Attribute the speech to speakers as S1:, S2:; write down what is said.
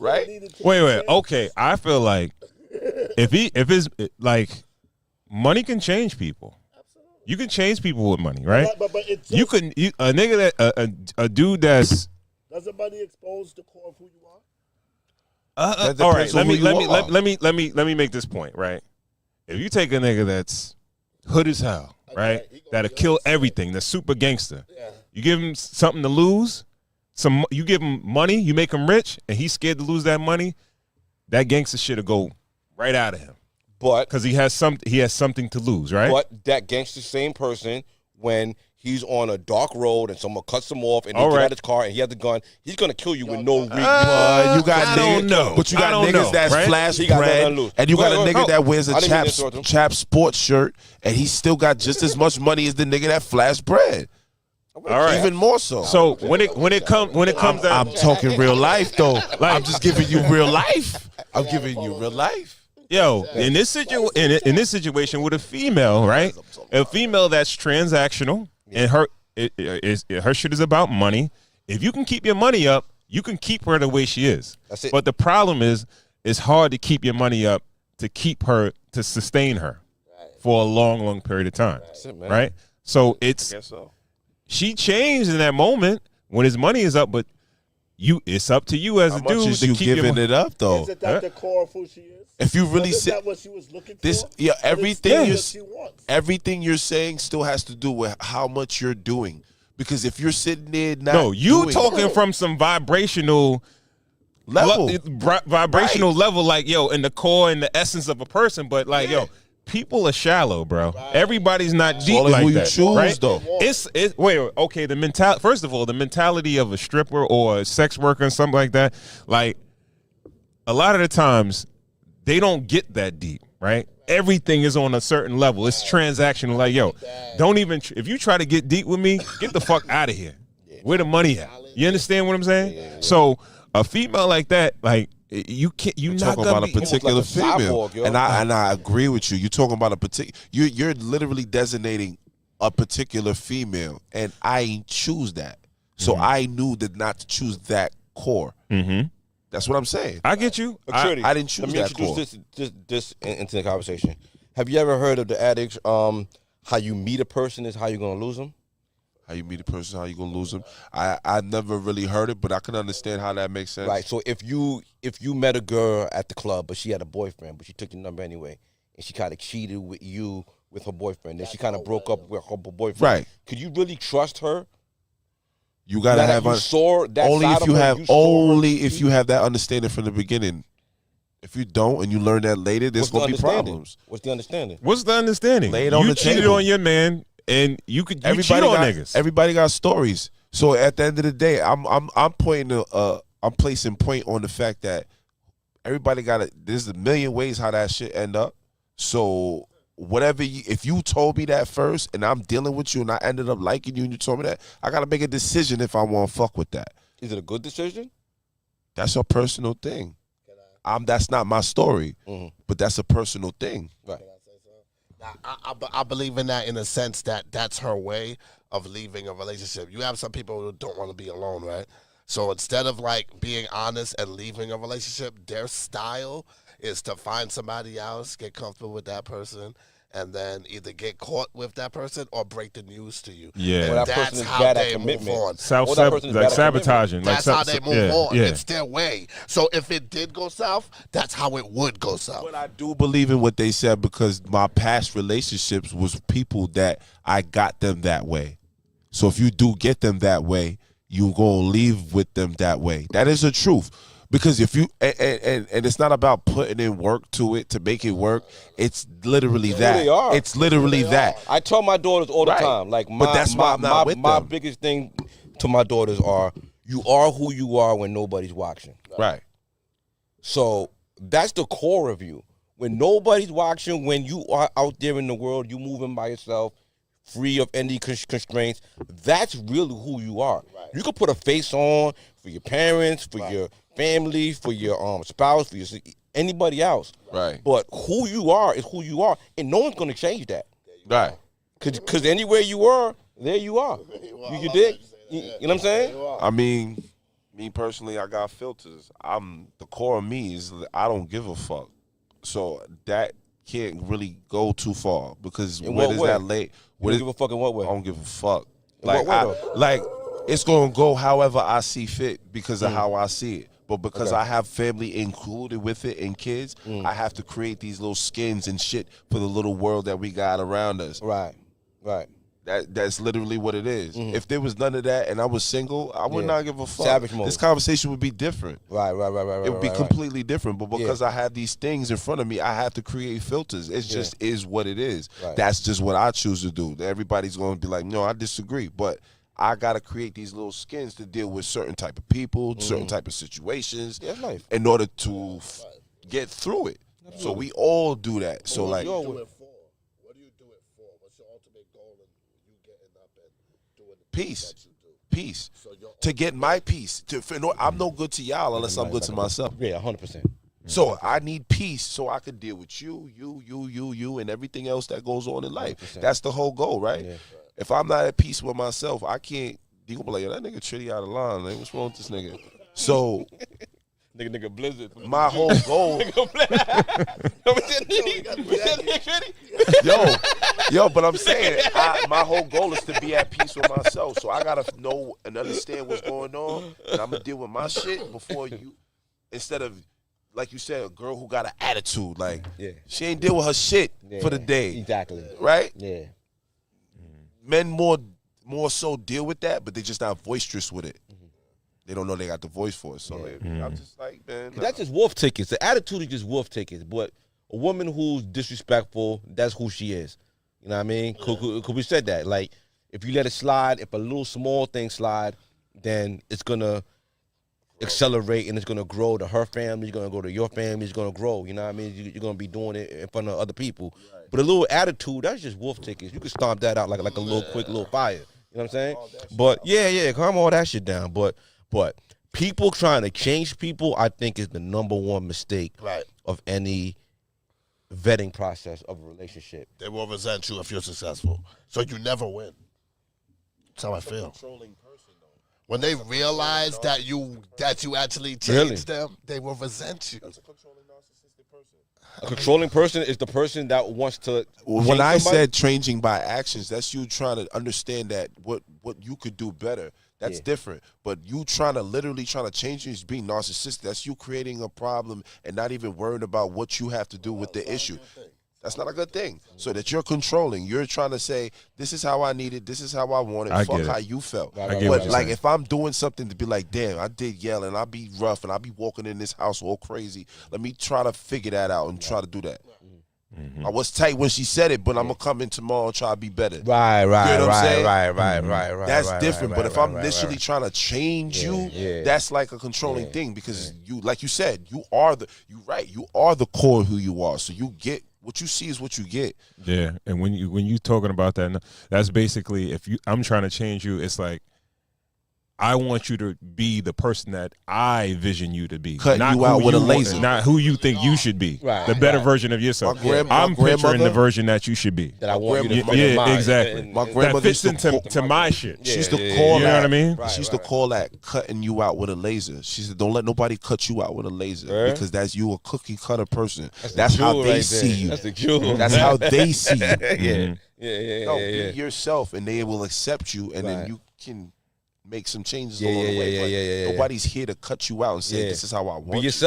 S1: right?
S2: Wait. Okay, I feel like if it's like money can change people. You can change people with money, right?
S3: But it's
S2: You can a nigga that a dude that's.
S3: Doesn't money expose the core of who you
S2: All
S3: are?
S2: right, let me make this point, right? If you take a nigga that's hood as hell, right? That'll kill everything, that's super gangster. Yeah. You give him something to lose, you give him money, you make him rich, and he's scared to lose that money, that gangster shit'll go right out of him.
S1: But
S2: because he has something to lose, right?
S1: But that gangster same person, when he's on a dark road and someone cuts him off and they get out his car and he has a gun, he's gonna kill you with no reason.
S4: You got niggas, but you got niggas that's flash bread, and you got a nigga that wears a chap sports shirt, and he still got just as much money as the nigga that flash bread.
S2: All right,
S4: even more so.
S2: So when it comes down,
S4: I'm talking real life though. Like, I'm just giving you real life. I'm giving you real life.
S2: Yo, in this situation with a female, right? A female that's transactional and her shit is about money. If you can keep your money up, you can keep her the way she is.
S1: That's it.
S2: But the problem is, it's hard to keep your money up to keep her, to sustain her for a long, long period of time. That's it, man. Right? So she changed in that moment when his money is up, but it's up to you as a dude to keep
S4: giving it up though.
S3: Is it that the core of who she is?
S4: If you really
S3: is that what she was looking for?
S4: Everything you're saying still has to do with how much you're doing. Because if you're sitting there not
S2: talking from some vibrational level, level, like yo, in the core and the essence of a person, but like yo, people are shallow, bro. Right. Everybody's not deep like
S4: who
S2: that.
S4: You choose,
S2: right?
S4: Though.
S2: Okay. The mentality. First of all, the mentality of a stripper or a sex worker and something like that. Like a lot of the times, they don't get that deep, right? Everything is on a certain level. It's transactional. Like yo, don't even. If you try to get deep with me, get the fuck out of here. Where the money at? You understand what I'm saying? Yeah. So a female like that, like. You can't. You're not
S4: talking about a particular female, and I agree with you. You're talking about a particular. You're literally designating a particular female, and I ain't choose that. So I knew that not to choose that core. Mm-hmm. That's what I'm saying.
S2: I get you.
S4: I didn't choose that core.
S1: Let me introduce this into the conversation. Have you ever heard of the adage? How you meet a person is how you're gonna lose them.
S4: How you meet a person, how you gonna lose them. I never really heard it, but I can understand how that makes sense.
S1: Right. So if you met a girl at the club, but she had a boyfriend, but she took your number anyway, and she kind of cheated with you with her boyfriend, then she kind of broke up with her boyfriend.
S4: Right.
S1: Could you really trust her?
S4: You gotta have only if you have that understanding from the beginning. If you don't and you learn that later, there's gonna be problems.
S1: What's the understanding?
S4: Lay it on the table.
S2: You cheated on your man. And you cheat on niggas.
S4: Everybody got stories. So at the end of the day, I'm placing point on the fact that everybody got there's a million ways how that shit end up. So if you told me that first and I'm dealing with you and I ended up liking you and you told me that, I gotta make a decision if I want to fuck with that.
S1: Is it a good decision?
S4: That's a personal thing. That's not my story, but that's a personal thing.
S1: Right.
S5: I believe in that in a sense that that's her way of leaving a relationship. You have some people who don't want to be alone, right? So instead of like being honest and leaving a relationship, their style is to find somebody else, get comfortable with that person, and then either get caught with that person or break the news to you.
S2: Yeah,
S1: well,
S5: that's how they move on.
S2: Sabotaging.
S5: That's how they move on. Yeah. It's their way. So if it did go south, that's how it would go south.
S4: But I do believe in what they said because my past relationships was people that I got them that way. So if you do get them that way, you gonna leave with them that way. That is the truth. Because if you and it's not about putting in work to it to make it work. It's literally that. It's literally that.
S1: I tell my daughters all the time, like my biggest thing to my daughters are you are who you are when nobody's watching.
S4: Right.
S1: So that's the core of you. When nobody's watching, when you are out there in the world, you moving by yourself, free of any constraints. That's really who you are. Right. You could put a face on for your parents, for your family, for your spouse, for anybody else.
S4: Right.
S1: But who you are is who you are, and no one's gonna change that.
S4: Right.
S1: Because anywhere you are, there you are. You dig? You know what I'm saying?
S4: I mean, Me personally, I got filters. The core of me is I don't give a fuck. So that can't really go too far because
S1: In
S4: where
S1: what
S4: does
S1: way?
S4: that lay?
S1: You
S4: Where
S1: don't give a fuck in what way?
S4: I don't give a fuck.
S1: In
S4: Like
S1: what way, though?
S4: like it's gonna go however I see fit because of how I see it. But because
S1: Okay.
S4: I have family included with it and kids, I have to create these little skins and shit for the little world that we got around us.
S1: Right.
S4: That's literally what it is. If there was none of that and I was single, I would
S1: Yeah.
S4: not give a fuck.
S1: Savage mode.
S4: This conversation would be different.
S1: Right.
S4: It would be completely different. But because I have these things in front of me, I have to create filters. It just is what it is.
S1: Right.
S4: That's just what I choose to do. Everybody's going to be like, no, I disagree. But I got to create these little skins to deal with certain type of people, certain type of situations
S1: Yeah, it's life.
S4: in order to get through it. So we all do that. So
S3: What
S4: like,
S3: do you do it for? What do you do it for? What's your ultimate goal in you getting up and doing the things
S4: peace.
S3: that you do?
S4: Peace.
S3: So your
S4: To get my peace. I'm no good to y'all unless I'm good to myself.
S1: Yeah, 100%.
S4: So I need peace so I can deal with you, and everything else that goes on in life.
S1: 100%.
S4: That's the whole goal, right?
S1: Yeah.
S4: If I'm not at peace with myself, I can't. You gonna be like, yo, that nigga Tritty out of line. Like, what's wrong with this nigga? So
S1: Nigga Blizzard.
S4: my whole goal, yo, but I'm saying my whole goal is to be at peace with myself. So I gotta know and understand what's going on, and I'm gonna deal with my shit before you. Instead of, like you said, a girl who got an attitude, like she ain't deal with her shit for the day,
S1: Exactly.
S4: right?
S1: Yeah.
S4: Men more so deal with that, but they just not boisterous with it. They don't know they got the voice for it. So I'm just like, man,
S1: That's just wolf tickets. The attitude is just wolf tickets. But a woman who's disrespectful, that's who she is. You know what I mean? Cause we said that. Like, if you let it slide, if a little small thing slide, then it's gonna accelerate and it's gonna grow to her family. It's gonna go to your family. It's gonna grow. You know what I mean? You're gonna be doing it in front of other people. But a little attitude, that's just wolf tickets. You can stomp that out like a little quick little fire. You know what I'm saying? But calm all that shit down. But people trying to change people, I think, is the number one mistake of any vetting process of a relationship.
S5: They will resent you if you're successful. So you never win. That's how I feel. When they realize that you actually changed them, they will resent you.
S1: A controlling person is the person that wants to.
S4: when I
S1: change somebody.
S4: said changing by actions, that's you trying to understand that what you could do better. That's different. But you literally trying to change you is being narcissistic. That's you creating a problem and not even worrying about what you have to do with the issue. That's not a good thing. So that you're controlling. You're trying to say, this is how I need it. This is how I want it.
S2: I
S4: Fuck
S2: get it.
S4: how you felt.
S2: I get
S4: But
S2: what you're
S4: like
S2: saying.
S4: if I'm doing something to be like, damn, I did yell and I be rough and I be walking in this house all crazy. Let me try to figure that out and try to do that. I was tight when she said it, but I'm gonna come in tomorrow and try to be better.
S1: Right,
S4: You know what I'm saying?
S1: right.
S4: That's different. But if I'm literally trying to change you,
S1: yeah.
S4: that's like a controlling thing because you, like you said, you are the core of who you are. So you get what you see is what you get.
S2: Yeah, and when you talking about that, that's basically I'm trying to change you. It's like I want you to be the person that I vision you to be.
S4: Cutting
S2: not
S4: you out
S2: who
S4: with a
S2: want-
S4: laser.
S2: Not who you think you should be.
S1: Right,
S2: The better
S1: right.
S2: version of yourself.
S4: My
S2: I'm picturing the
S4: grandmother-
S2: version that you should be.
S1: That I want you to
S2: Yeah,
S1: fucking
S2: yeah,
S1: mind.
S2: exactly.
S1: And-
S4: My
S1: and-
S4: grandmother
S2: That fits
S4: used to
S2: into my shit.
S4: She used to
S1: yeah,
S4: call
S2: You know
S4: that.
S2: what I mean?
S1: Right,
S4: She used to call that cutting you out with a laser. She said, "Don't let nobody cut you out with a laser
S1: Yeah.
S4: because that's you a cookie cutter person.
S1: the
S4: That's how
S1: jewel
S4: they
S1: right
S4: see
S1: there.
S4: you.
S1: That's the jewel.
S4: That's how they see you.
S1: Yeah.
S4: No, be yourself, and they will accept you, and then
S1: Right.
S4: you can make some changes
S1: Yeah,
S4: along the
S1: yeah,
S4: way.
S1: yeah,
S4: but
S1: yeah, yeah, yeah.
S4: nobody's here to cut you out and say,
S1: Yeah.
S4: "This is how I want."
S1: Be
S4: you."
S1: yourself.